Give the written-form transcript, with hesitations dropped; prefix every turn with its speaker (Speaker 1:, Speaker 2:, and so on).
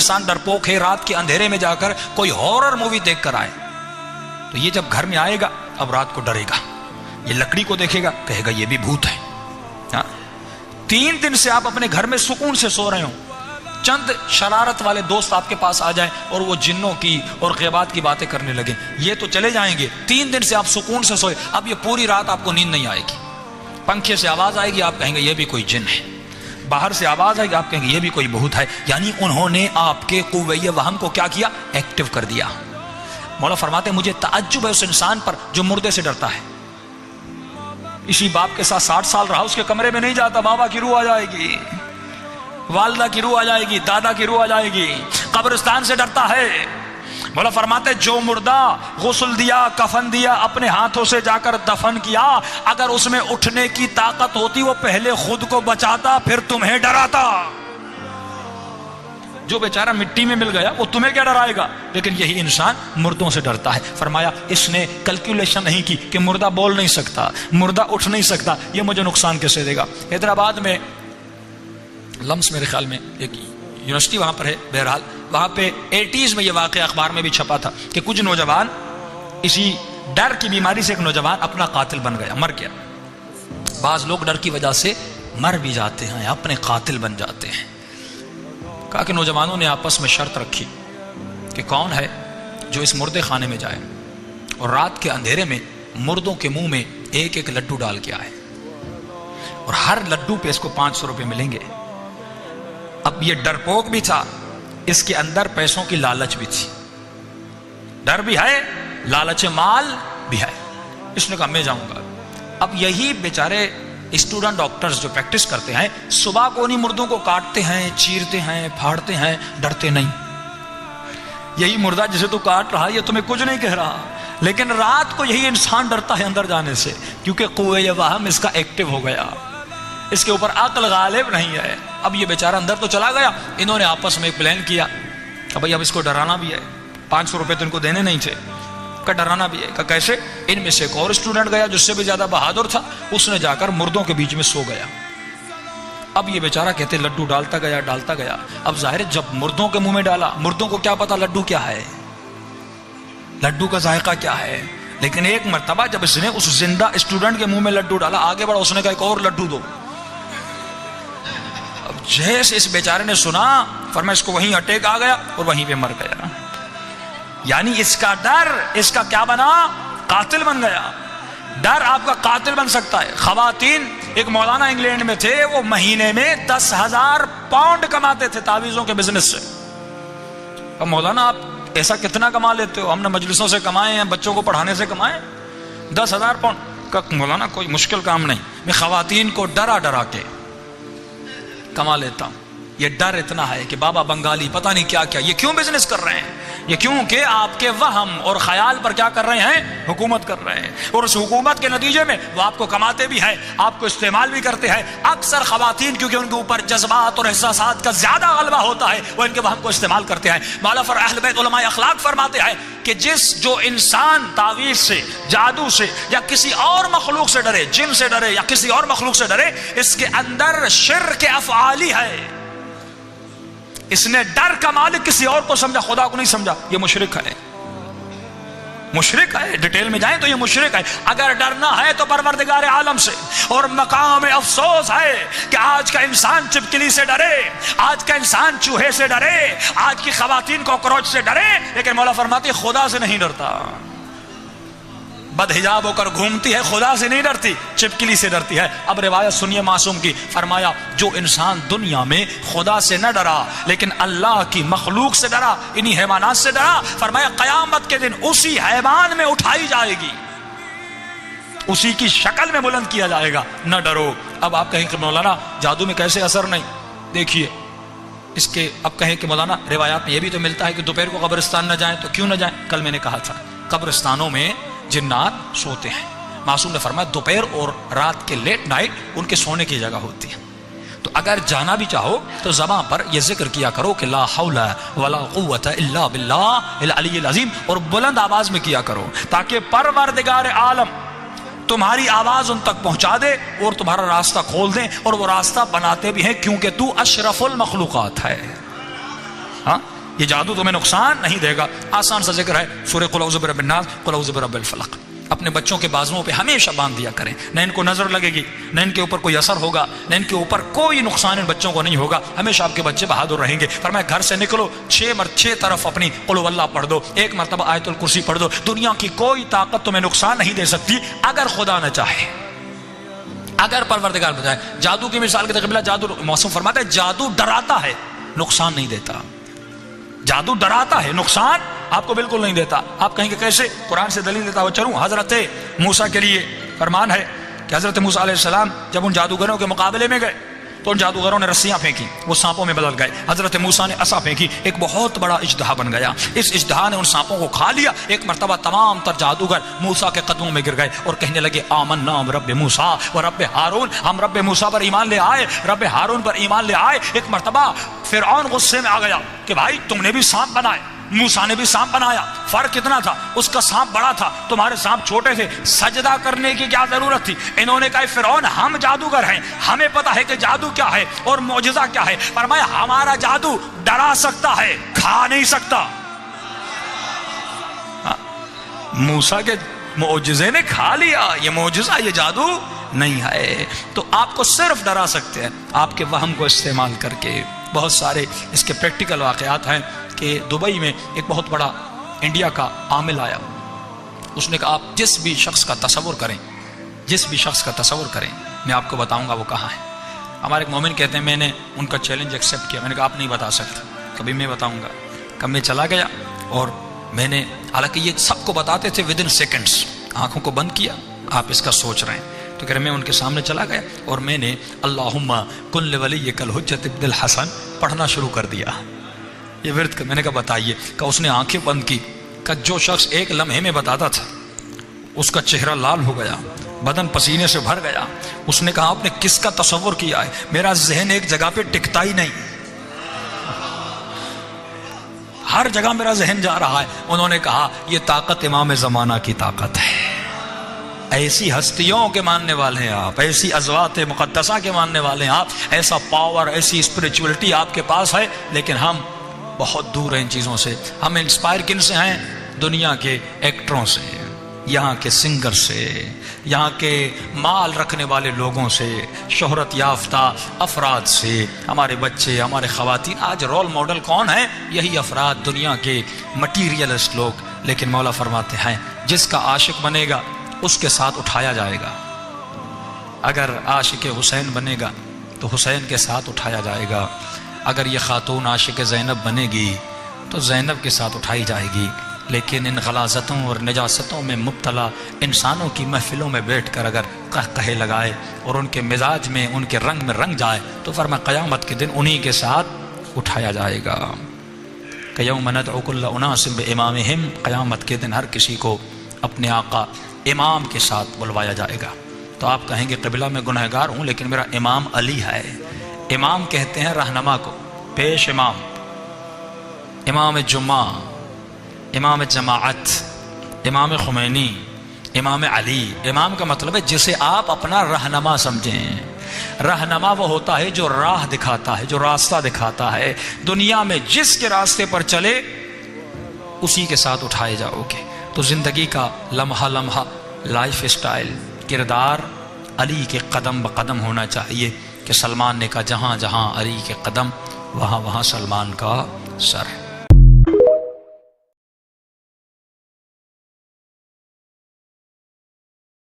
Speaker 1: इंसान डरपोक है, रात के अंधेरे में जाकर कोई हॉरर मूवी देख कर आए तो ये जब घर में आएगा अब रात को डरेगा, ये लकड़ी को देखेगा कहेगा ये भी भूत है। हाँ? 3 दिन से आप अपने घर में सुकून से सो रहे हो, चंद शरारत वाले दोस्त आपके पास आ जाएं और वो जिन्नों की और ग़ैबात की बातें करने लगे, ये तो चले जाएंगे। 3 दिन से आप सुकून से सोए, अब ये पूरी रात आपको नींद नहीं आएगी। पंखे से आवाज आएगी, आप कहेंगे ये भी कोई जिन्न है। बाहर से आवाज आएगी, आप कहेंगे ये भी कोई भूत है। यानी उन्होंने आपके कुव्वे वहम को क्या किया? एक्टिव कर दिया। मौला फरमाते मुझे ताज्जुब है उस इंसान पर जो मुर्दे से डरता है। इसी बाप के साथ 60 साल रहा, उसके कमरे में नहीं जाता, बाबा की रूह आ जाएगी, वालदा की रूह आ जाएगी, दादा की रूह आ जाएगी। कब्रिस्तान से डरता है। मौला फरमाते जो मुर्दा गुस्ल दिया, कफन दिया, अपने हाथों से जाकर दफन किया, अगर उसमें उठने की ताकत होती वो पहले खुद को बचाता फिर तुम्हें डराता। जो बेचारा मिट्टी में मिल गया वो तुम्हें क्या डराएगा, लेकिन यही इंसान मुर्दों से डरता है। फरमाया इसने कैलकुलेशन नहीं की कि मुर्दा बोल नहीं सकता, मुर्दा उठ नहीं सकता, ये मुझे नुकसान कैसे देगा। हैदराबाद में लम्स मेरे ख्याल में एक यूनिवर्सिटी वहाँ पर है, बहरहाल वहाँ पे 80s में ये वाक़या अखबार में भी छपा था कि कुछ नौजवान इसी डर की बीमारी से एक नौजवान अपना कातिल बन गया, मर गया। बाज़ लोग डर की वजह से मर भी जाते हैं, अपने कातिल बन जाते हैं। कहा कि नौजवानों ने आपस में शर्त रखी कि कौन है जो इस मुर्दे खाने में जाए और रात के अंधेरे में मुर्दों के मुंह में 1-1 लड्डू डाल के आए और हर लड्डू पे इसको 500 रुपये मिलेंगे। अब ये डरपोक भी था, इसके अंदर पैसों की लालच भी थी, डर भी है, लालच माल भी है। इसने कहा मैं जाऊंगा। अब यही बेचारे स्टूडेंट डॉक्टर्स जो प्रैक्टिस करते हैं, सुबह को नहीं मुर्दों को काटते हैं, चीरते हैं, फाड़ते हैं, डरते नहीं। यही मुर्दा जिसे तू काट रहा है ये तुम्हें कुछ नहीं कह रहा, लेकिन रात को यही इंसान डरता है अंदर जाने से, क्योंकि कुव्वे वहम इसका एक्टिव हो गया, इसके ऊपर अक्ल गालिब नहीं है। अब ये बेचारा अंदर तो चला गया, इन्होंने आपस में एक प्लान किया कि भाई अब इसको डराना भी है, 500 रुपये तो इनको देने नहीं थे, का डराना भी है। का कैसे? इनमें से एक और स्टूडेंट गया जिससे भी ज्यादा बहादुर था, उसने जाकर मुर्दों के बीच में सो गया। अब ये बेचारा कहते लड्डू डालता गया। अब जाहिर जब मुर्दों के मुंह में डाला, मुर्दों को क्या पता लड्डू क्या है, लड्डू का जायका क्या है। लेकिन एक मर्तबा जब इसने उस जिंदा स्टूडेंट के मुंह में लड्डू डाला, आगे बढ़ा, उसने कहा एक और लड्डू दो। अब जैसे इस बेचारे ने सुना, फरमाया इसको वहीं अटैक आ गया और वहीं पे मर गया। यानी इसका डर इसका क्या बना? कातिल बन गया। डर आपका कातिल बन सकता है। खवातीन, एक मौलाना इंग्लैंड में थे, वो महीने में 10,000 पाउंड कमाते थे तावीज़ों के बिजनेस से। अब मौलाना आप ऐसा कितना कमा लेते हो? हमने मजलिसों से कमाए हैं, बच्चों को पढ़ाने से कमाए। 10,000 पाउंड का मौलाना कोई मुश्किल काम नहीं, मैं खवातीन को डरा के कमा लेता हूं। ये डर इतना है कि बाबा बंगाली पता नहीं क्या क्या, ये क्यों बिजनेस कर रहे हैं? ये क्योंकि आपके वहम और ख्याल पर क्या कर रहे हैं? हुकूमत कर रहे हैं, और उस हुकूमत के नतीजे में वो आपको कमाते भी हैं, आपको इस्तेमाल भी करते हैं। अक्सर खवातीन क्योंकि उनके ऊपर जज्बात और एहसासात का ज्यादा गलबा होता है, वो इनके वहम को इस्तेमाल करते हैं। मौला फर अहले बैत उलमाए अखलाक फरमाते हैं कि जो इंसान तावीज से, जादू से या किसी और मखलूक से डरे, जिन से डरे या किसी और मखलूक से डरे, इसके अंदर शिर्क अफ़आली है। इसने डर का मालिक किसी और को समझा, खुदा को नहीं समझा, ये मुशरिक है। मुशरिक है, डिटेल में जाएं तो ये मुशरिक है। अगर डरना है तो परवरदिगार आलम से। और मकाम अफसोस है कि आज का इंसान चिपकली से डरे, आज का इंसान चूहे से डरे, आज की खवातीन कॉकरोच से डरे, लेकिन मौला फरमाती खुदा से नहीं डरता। बदहिजाब होकर घूमती है, खुदा से नहीं डरती, चिपकली से डरती है। अब रिवायत सुनिए मासूम की, फरमाया जो इंसान दुनिया में खुदा से न डरा लेकिन अल्लाह की मखलूक से डरा, इन्हीं हैवानात से डरा, फरमाया क़यामत के दिन उसी हैवान में उठाई जाएगी, उसी की शक्ल में बुलंद किया जाएगा। न डरो। अब आप कहें कि मौलाना जादू में कैसे असर नहीं? देखिए इसके, अब कहें कि मौलाना रिवायात में यह भी तो मिलता है कि दोपहर को कब्रिस्तान न जाएं, तो क्यों न जाएं? कल मैंने कहा था कब्रिस्तानों में जिन्नात सोते हैं। मासूम ने फरमाया दोपहर और रात के लेट नाइट उनके सोने की जगह होती है। तो अगर जाना भी चाहो तो ज़बान पर यह जिक्र किया करो कि ला हौला वला कुव्वता इल्ला बिल्लाह अल-अलीय्युल अज़ीम, और बुलंद आवाज में किया करो ताकि परवरदिगार आलम तुम्हारी आवाज उन तक पहुंचा दे और तुम्हारा रास्ता खोल दे। और वो रास्ता बनाते भी हैं क्योंकि तू अशरफुल मखलूकात है। ہاں یہ جادو تمہیں نقصان نہیں دے گا. آسان سا ذکر ہے سورہ قل اعوذ برب الناس قل اعوذ برب الفلق. اپنے بچوں کے بازوؤں پہ ہمیشہ باندھ دیا کریں. نہ ان کو نظر لگے گی، نہ ان کے اوپر کوئی اثر ہوگا، نہ ان کے اوپر کوئی نقصان ان بچوں کو نہیں ہوگا. ہمیشہ آپ کے بچے بہادر رہیں گے. فرمایا گھر سے نکلو 6 طرف اپنی قل هو اللہ پڑھ دو، 1 مرتبہ آیت الکرسی پڑھ دو. دنیا کی کوئی طاقت تمہیں نقصان نہیں دے سکتی اگر خدا نہ چاہے، اگر پروردگار بجائے. جادو کی مثال کے تقابل جادو موسم فرماتا ہے جادو ڈراتا ہے نقصان نہیں دیتا. جادو ڈراتا ہے نقصان آپ کو بالکل نہیں دیتا. آپ کہیں گے کیسے؟ قرآن سے دلیل دیتا ہوا چلوں. حضرت موسیٰ کے لیے فرمان ہے کہ حضرت موسیٰ علیہ السلام جب ان جادوگروں کے مقابلے میں گئے تو ان جادوگروں نے رسیاں پھینکی، وہ سانپوں میں بدل گئے. حضرت موسیٰ نے عصا پھینکی، ایک بہت بڑا اژدہا بن گیا. اس اژدہا نے ان سانپوں کو کھا لیا. ایک مرتبہ تمام تر جادوگر موسیٰ کے قدموں میں گر گئے اور کہنے لگے آمنا برب موسیٰ و رب ہارون. ہم رب موسیٰ پر ایمان لے آئے، رب ہارون پر ایمان لے آئے. ایک مرتبہ فرعون غصے میں آ گیا کہ بھائی تم نے بھی سانپ بنائے، موسیٰ نے بھی سانپ بنایا. فرق کتنا تھا؟ اس کا سانپ بڑا تھا، تمہارے سانپ چھوٹے تھے. سجدہ کرنے کی کیا ضرورت تھی؟ انہوں نے کہا فرعون ہم جادوگر ہیں، ہمیں پتا ہے کہ جادو کیا ہے اور معجزہ کیا ہے. فرمایا ہمارا جادو ڈرا سکتا ہے، کھا نہیں سکتا. موسیٰ کے معجزے نے کھا لیا، یہ معجزہ یہ جادو نہیں ہے. تو آپ کو صرف ڈرا سکتے ہیں آپ کے وہم کو استعمال کر کے. بہت سارے اس کے پریکٹیکل واقعات ہیں کہ دبئی میں ایک بہت بڑا انڈیا کا عامل آیا. اس نے کہا آپ جس بھی شخص کا تصور کریں، جس بھی شخص کا تصور کریں میں آپ کو بتاؤں گا وہ کہاں ہے. ہمارے ایک مومن کہتے ہیں میں نے ان کا چیلنج ایکسیپٹ کیا. میں نے کہا آپ نہیں بتا سکتے، کبھی میں بتاؤں گا. کب میں چلا گیا اور میں نے، حالانکہ یہ سب کو بتاتے تھے ودن سیکنڈز، آنکھوں کو بند کیا آپ اس کا سوچ رہے ہیں. تو کہہ رہے میں ان کے سامنے چلا گیا اور میں نے اللہم کن لولیک الحجۃ ابن الحسن پڑھنا شروع کر دیا. یہ ورد کا میں نے کہا بتائیے. کہ اس نے آنکھیں بند کی. کہ جو شخص ایک لمحے میں بتاتا تھا اس کا چہرہ لال ہو گیا، بدن پسینے سے بھر گیا. اس نے کہا آپ نے کس کا تصور کیا ہے؟ میرا ذہن ایک جگہ پہ ٹکتا ہی نہیں، ہر جگہ میرا ذہن جا رہا ہے. انہوں نے کہا یہ طاقت امام زمانہ کی طاقت ہے. ایسی ہستیوں کے ماننے والے ہیں آپ، ایسی ازوات مقدسہ کے ماننے والے ہیں آپ، ایسا پاور، ایسی اسپرچولیٹی آپ کے پاس ہے. لیکن ہم بہت دور ہیں ان چیزوں سے. ہم انسپائر کن سے ہیں؟ دنیا کے ایکٹروں سے، یہاں کے سنگر سے، یہاں کے مال رکھنے والے لوگوں سے، شہرت یافتہ افراد سے. ہمارے بچے، ہمارے خواتین، آج رول ماڈل کون ہیں؟ یہی افراد، دنیا کے مٹیریلسٹ لوگ. لیکن مولا فرماتے ہیں جس کا عاشق بنے گا اس کے ساتھ اٹھایا جائے گا. اگر عاشق حسین بنے گا تو حسین کے ساتھ اٹھایا جائے گا. اگر یہ خاتون عاشق زینب بنے گی تو زینب کے ساتھ اٹھائی جائے گی. لیکن ان غلاظتوں اور نجاستوں میں مبتلا انسانوں کی محفلوں میں بیٹھ کر اگر کہے لگائے اور ان کے مزاج میں، ان کے رنگ میں رنگ جائے تو فرمایا قیامت کے دن انہی کے ساتھ اٹھایا جائے گا. کہ یوم ندعو کل اناس بامامہم، قیامت کے دن ہر کسی کو اپنے آقا امام کے ساتھ بلوایا جائے گا. تو آپ کہیں گے قبلہ میں گنہگار ہوں لیکن میرا امام علی ہے. امام کہتے ہیں رہنما کو، پیش امام، امام جمعہ، امام جماعت، امام خمینی، امام علی. امام کا مطلب ہے جسے آپ اپنا رہنما سمجھیں. رہنما وہ ہوتا ہے جو راہ دکھاتا ہے، جو راستہ دکھاتا ہے. دنیا میں جس کے راستے پر چلے اسی کے ساتھ اٹھائے جاؤ گے. تو زندگی کا لمحہ لمحہ لائف اسٹائل، کردار علی کے قدم بقدم ہونا چاہیے. کہ سلمان نے کہا جہاں جہاں علی کے قدم وہاں وہاں سلمان کا سر.